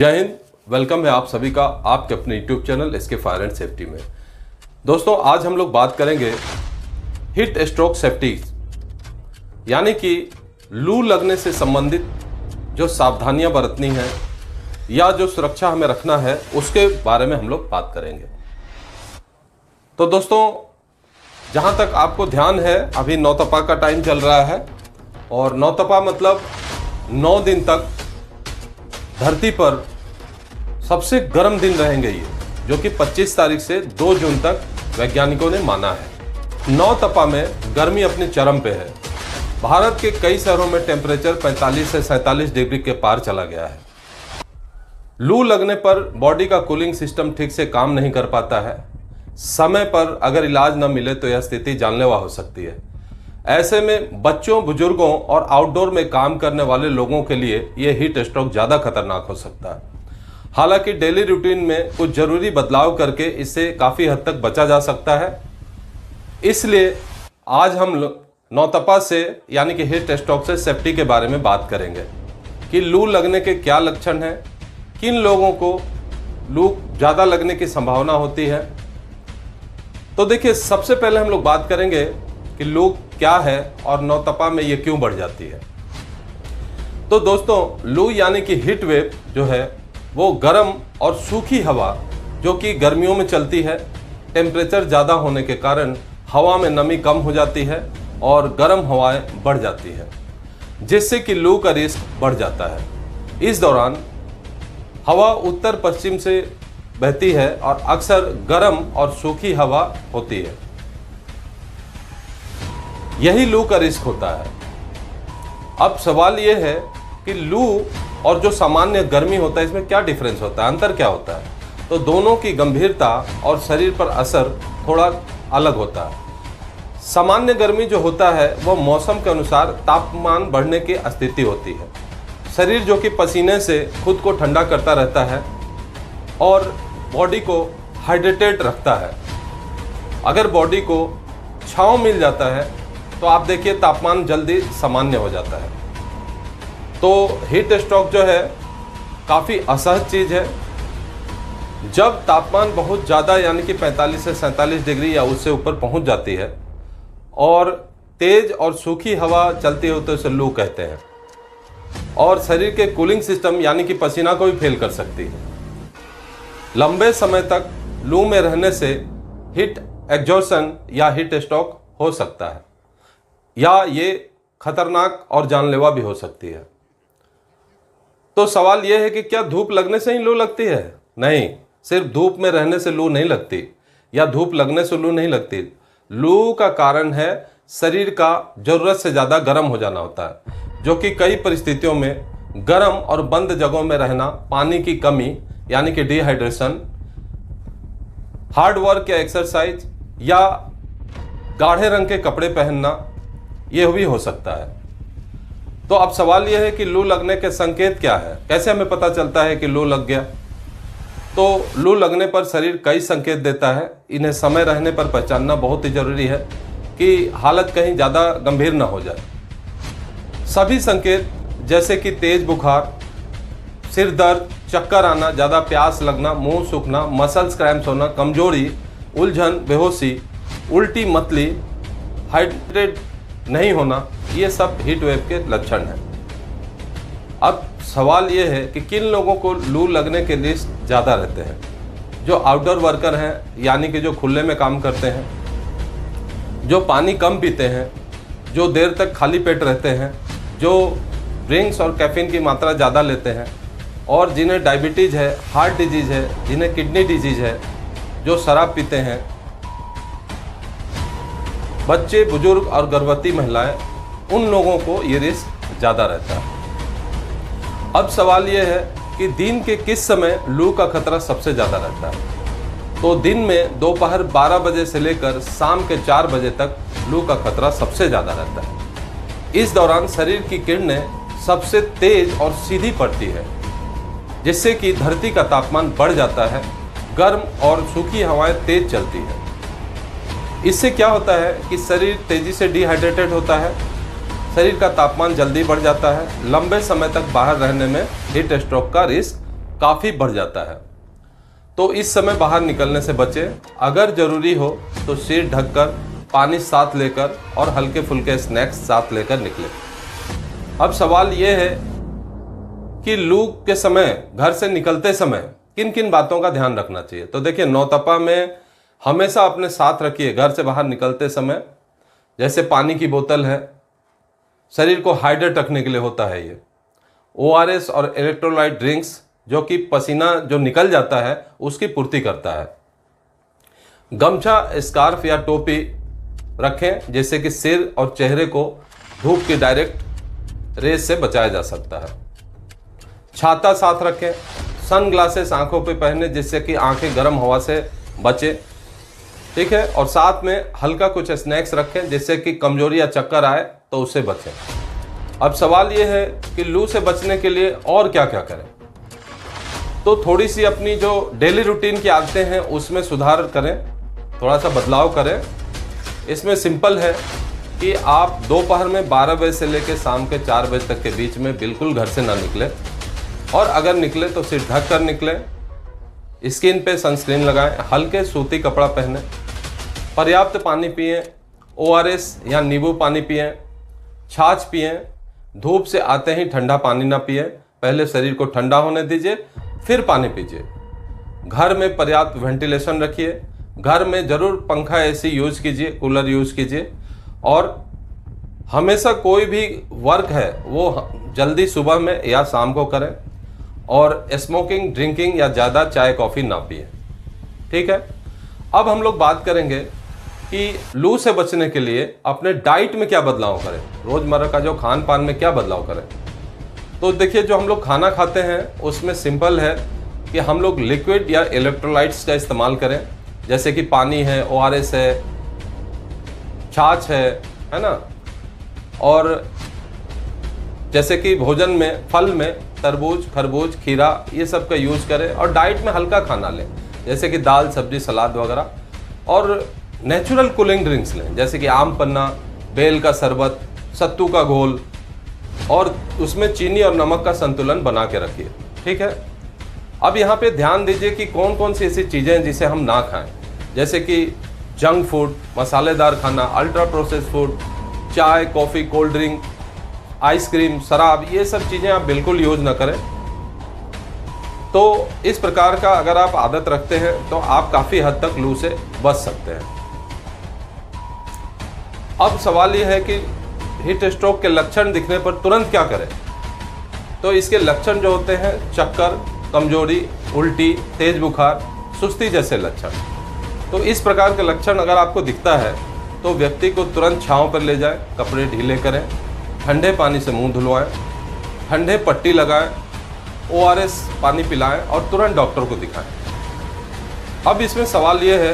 जय हिंद। वेलकम है आप सभी का आपके अपने यूट्यूब चैनल इसके फायर एंड सेफ्टी में। दोस्तों, आज हम लोग बात करेंगे हीट स्ट्रोक सेफ्टी, यानी कि लू लगने से संबंधित जो सावधानियां बरतनी है या जो सुरक्षा हमें रखना है उसके बारे में हम लोग बात करेंगे। तो दोस्तों, जहां तक आपको ध्यान है, अभी नौतपा का टाइम चल रहा है और नौतपा मतलब 9 दिन तक धरती पर सबसे गर्म दिन रहेंगे ये, जो कि 25 तारीख से 2 जून तक वैज्ञानिकों ने माना है। नौतपा में गर्मी अपने चरम पे है। भारत के कई शहरों में टेम्परेचर 45 से 47 डिग्री के पार चला गया है। लू लगने पर बॉडी का कूलिंग सिस्टम ठीक से काम नहीं कर पाता है। समय पर अगर इलाज न मिले तो यह स्थिति जानलेवा हो सकती है। ऐसे में बच्चों, बुजुर्गों और आउटडोर में काम करने वाले लोगों के लिए यह हीट स्ट्रोक ज़्यादा खतरनाक हो सकता है। हालांकि डेली रूटीन में कुछ ज़रूरी बदलाव करके इससे काफ़ी हद तक बचा जा सकता है। इसलिए आज हम नौतपा से यानी कि हीट स्ट्रोक से सेफ्टी के बारे में बात करेंगे कि लू लगने के क्या लक्षण हैं, किन लोगों को लू ज़्यादा लगने की संभावना होती है। तो देखिए, सबसे पहले हम लोग बात करेंगे कि लू क्या है और नौतपा में ये क्यों बढ़ जाती है। तो दोस्तों, लू यानी कि हीट वेव जो है वो गर्म और सूखी हवा जो कि गर्मियों में चलती है। टेम्परेचर ज़्यादा होने के कारण हवा में नमी कम हो जाती है और गर्म हवाएं बढ़ जाती है, जिससे कि लू का रिस्क बढ़ जाता है। इस दौरान हवा उत्तर पश्चिम से बहती है और अक्सर गर्म और सूखी हवा होती है। यही लू का रिस्क होता है। अब सवाल यह है कि लू और जो सामान्य गर्मी होता है, इसमें क्या डिफरेंस होता है, अंतर क्या होता है। तो दोनों की गंभीरता और शरीर पर असर थोड़ा अलग होता है। सामान्य गर्मी जो होता है वह मौसम के अनुसार तापमान बढ़ने की स्थिति होती है। शरीर जो कि पसीने से खुद को ठंडा करता रहता है और बॉडी को हाइड्रेटेड रखता है। अगर बॉडी को छांव मिल जाता है तो आप देखिए तापमान जल्दी सामान्य हो जाता है। तो हीट स्ट्रोक जो है काफ़ी असहज चीज़ है। जब तापमान बहुत ज़्यादा यानी कि 45 से 47 डिग्री या उससे ऊपर पहुंच जाती है और तेज़ और सूखी हवा चलती है तो इसे लू कहते हैं, और शरीर के कूलिंग सिस्टम यानी कि पसीना को भी फेल कर सकती है। लंबे समय तक लू में रहने से हीट एग्जॉशन या हीट स्ट्रोक हो सकता है, या ये खतरनाक और जानलेवा भी हो सकती है। तो सवाल यह है कि क्या धूप लगने से ही लू लगती है? नहीं, सिर्फ धूप में रहने से लू नहीं लगती या धूप लगने से लू नहीं लगती। लू का कारण है शरीर का ज़रूरत से ज़्यादा गर्म हो जाना होता है, जो कि कई परिस्थितियों में गर्म और बंद जगहों में रहना, पानी की कमी यानी कि डिहाइड्रेशन, हार्ड वर्क या एक्सरसाइज, या गाढ़े रंग के कपड़े पहनना, यह भी हो सकता है। तो अब सवाल यह है कि लू लगने के संकेत क्या है, कैसे हमें पता चलता है कि लू लग गया। तो लू लगने पर शरीर कई संकेत देता है। इन्हें समय रहने पर पहचानना बहुत ही जरूरी है कि हालत कहीं ज़्यादा गंभीर ना हो जाए। सभी संकेत जैसे कि तेज बुखार, सिर दर्द, चक्कर आना, ज़्यादा प्यास लगना, मुंह सूखना, मसल्स क्रैम्प्स होना, कमजोरी, उलझन, बेहोशी, उल्टी, मतली, हाइड्रेटेड नहीं होना, ये सब हीट वेव के लक्षण हैं। अब सवाल ये है कि किन लोगों को लू लगने के रिस्क ज़्यादा रहते हैं। जो आउटडोर वर्कर हैं, यानी कि जो खुले में काम करते हैं, जो पानी कम पीते हैं, जो देर तक खाली पेट रहते हैं, जो ड्रिंक्स और कैफीन की मात्रा ज़्यादा लेते हैं, और जिन्हें डायबिटीज़ है, हार्ट डिजीज़ है, जिन्हें किडनी डिजीज़ है, जो शराब पीते हैं, बच्चे, बुजुर्ग और गर्भवती महिलाएं, उन लोगों को ये रिस्क ज़्यादा रहता है। अब सवाल ये है कि दिन के किस समय लू का खतरा सबसे ज़्यादा रहता है। तो दिन में दोपहर 12 बजे से लेकर शाम के 4 बजे तक लू का खतरा सबसे ज़्यादा रहता है। इस दौरान शरीर की किरणें सबसे तेज और सीधी पड़ती है, जिससे कि धरती का तापमान बढ़ जाता है। गर्म और सूखी हवाएं तेज चलती है। इससे क्या होता है कि शरीर तेजी से डिहाइड्रेटेड होता है, शरीर का तापमान जल्दी बढ़ जाता है। लंबे समय तक बाहर रहने में हीट स्ट्रोक का रिस्क काफ़ी बढ़ जाता है। तो इस समय बाहर निकलने से बचें। अगर ज़रूरी हो तो सिर ढककर, पानी साथ लेकर और हल्के फुल्के स्नैक्स साथ लेकर निकलें। अब सवाल ये है कि लू के समय, घर से निकलते समय किन किन बातों का ध्यान रखना चाहिए। तो देखिए, नौतपा में हमेशा अपने साथ रखिए घर से बाहर निकलते समय, जैसे पानी की बोतल है, शरीर को हाइड्रेट रखने के लिए होता है ये। ORS और इलेक्ट्रोलाइट ड्रिंक्स, जो कि पसीना जो निकल जाता है उसकी पूर्ति करता है। गमछा, स्कार्फ या टोपी रखें, जिससे कि सिर और चेहरे को धूप की डायरेक्ट रेस से बचाया जा सकता है। छाता साथ रखें। सन ग्लासेस आंखों पे पहने, जिससे कि आंखें गर्म हवा से बचे, ठीक है। और साथ में हल्का कुछ स्नैक्स रखें, जिससे कि कमजोरी या चक्कर आए तो उससे बचें। अब सवाल ये है कि लू से बचने के लिए और क्या क्या करें। तो थोड़ी सी अपनी जो डेली रूटीन की आदतें हैं उसमें सुधार करें, थोड़ा सा बदलाव करें। इसमें सिंपल है कि आप दोपहर में 12 बजे से लेकर शाम के 4 बजे तक के बीच में बिल्कुल घर से ना निकलें, और अगर निकले तो सिर ढक कर निकलें। स्किन पे सनस्क्रीन लगाएं, हल्के सूती कपड़ा पहनें, पर्याप्त पानी पिएं, ORS या नींबू पानी पिएं, छाछ पिएं। धूप से आते ही ठंडा पानी ना पिएं, पहले शरीर को ठंडा होने दीजिए, फिर पानी पीजिए। घर में पर्याप्त वेंटिलेशन रखिए। घर में ज़रूर पंखा, AC यूज़ कीजिए, कूलर यूज़ कीजिए। और हमेशा कोई भी वर्क है वो जल्दी सुबह में या शाम को करें, और स्मोकिंग, ड्रिंकिंग या ज़्यादा चाय कॉफ़ी ना पिए, ठीक है। अब हम लोग बात करेंगे कि लू से बचने के लिए अपने डाइट में क्या बदलाव करें, रोज़मर्रा का जो खान पान में क्या बदलाव करें। तो देखिए, जो हम लोग खाना खाते हैं उसमें सिंपल है कि हम लोग लिक्विड या इलेक्ट्रोलाइट्स का इस्तेमाल करें, जैसे कि पानी है, ORS है, छाछ है ना। और जैसे कि भोजन में, फल में तरबूज, खरबूज, खीरा, ये सब का यूज़ करें। और डाइट में हल्का खाना लें, जैसे कि दाल, सब्जी, सलाद वगैरह। और नेचुरल कूलिंग ड्रिंक्स लें, जैसे कि आम पन्ना, बेल का शरबत, सत्तू का घोल, और उसमें चीनी और नमक का संतुलन बना के रखिए, ठीक है। अब यहाँ पे ध्यान दीजिए कि कौन कौन सी ऐसी चीज़ें हैं जिसे हम ना खाएं, जैसे कि जंक फूड, मसालेदार खाना, अल्ट्रा प्रोसेस फूड, चाय, कॉफ़ी, कोल्ड ड्रिंक, आइसक्रीम, शराब, ये सब चीज़ें आप बिल्कुल यूज़ ना करें। तो इस प्रकार का अगर आप आदत रखते हैं तो आप काफ़ी हद तक लू से बच सकते हैं। अब सवाल ये है कि हीट स्ट्रोक के लक्षण दिखने पर तुरंत क्या करें। तो इसके लक्षण जो होते हैं, चक्कर, कमजोरी, उल्टी, तेज बुखार, सुस्ती जैसे लक्षण। तो इस प्रकार के लक्षण अगर आपको दिखता है तो व्यक्ति को तुरंत छांव पर ले जाएं, कपड़े ढीले करें, ठंडे पानी से मुंह धुलवाएं, ठंडे पट्टी लगाएं, ORS पानी पिलाएं और तुरंत डॉक्टर को दिखाएं। अब इसमें सवाल ये है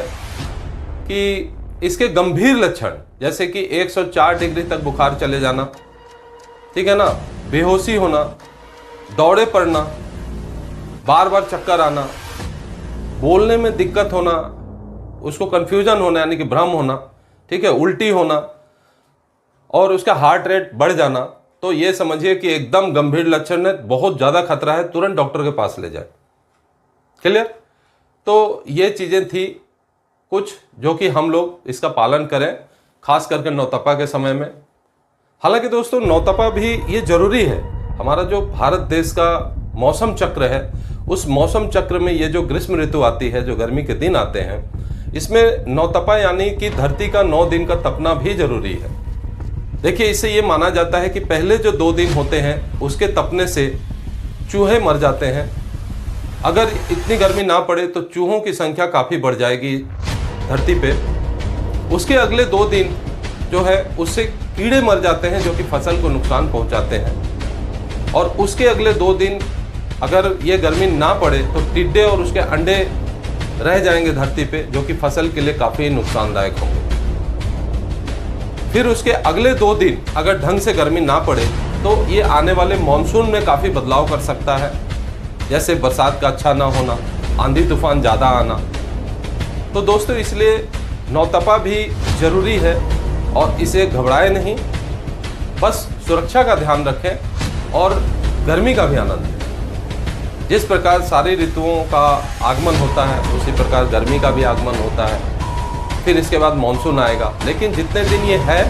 कि इसके गंभीर लक्षण, जैसे कि 104 डिग्री तक बुखार चले जाना, ठीक है ना, बेहोशी होना, दौड़े पड़ना, बार बार चक्कर आना, बोलने में दिक्कत होना, उसको कन्फ्यूजन होना यानी कि भ्रम होना, ठीक है, उल्टी होना, और उसका हार्ट रेट बढ़ जाना, तो ये समझिए कि एकदम गंभीर लक्षण है, बहुत ज़्यादा खतरा है, तुरंत डॉक्टर के पास ले जाए। क्लियर। तो ये चीज़ें थी कुछ जो कि हम लोग इसका पालन करें, खास करके नौतपा के समय में। हालांकि दोस्तों, नौतपा भी ये जरूरी है। हमारा जो भारत देश का मौसम चक्र है, उस मौसम चक्र में ये जो ग्रीष्म ऋतु आती है, जो गर्मी के दिन आते हैं, इसमें नौतपा यानी कि धरती का 9 दिन का तपना भी जरूरी है। देखिए, इससे ये माना जाता है कि पहले जो 2 दिन होते हैं उसके तपने से चूहे मर जाते हैं। अगर इतनी गर्मी ना पड़े तो चूहों की संख्या काफ़ी बढ़ जाएगी धरती पे। उसके अगले 2 दिन जो है उससे कीड़े मर जाते हैं, जो कि फसल को नुकसान पहुंचाते हैं। और उसके अगले 2 दिन अगर ये गर्मी ना पड़े तो टिड्डे और उसके अंडे रह जाएंगे धरती पे, जो कि फसल के लिए काफ़ी नुकसानदायक होंगे। फिर उसके अगले 2 दिन अगर ढंग से गर्मी ना पड़े तो ये आने वाले मानसून में काफ़ी बदलाव कर सकता है, जैसे बरसात का अच्छा ना होना, आंधी तूफान ज़्यादा आना। तो दोस्तों, इसलिए नौतपा भी ज़रूरी है और इसे घबराए नहीं, बस सुरक्षा का ध्यान रखें और गर्मी का भी आनंद लें। जिस प्रकार सारी ऋतुओं का आगमन होता है उसी प्रकार गर्मी का भी आगमन होता है। फिर इसके बाद मानसून आएगा, लेकिन जितने दिन ये है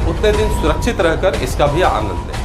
उतने दिन सुरक्षित रहकर इसका भी आनंद लें।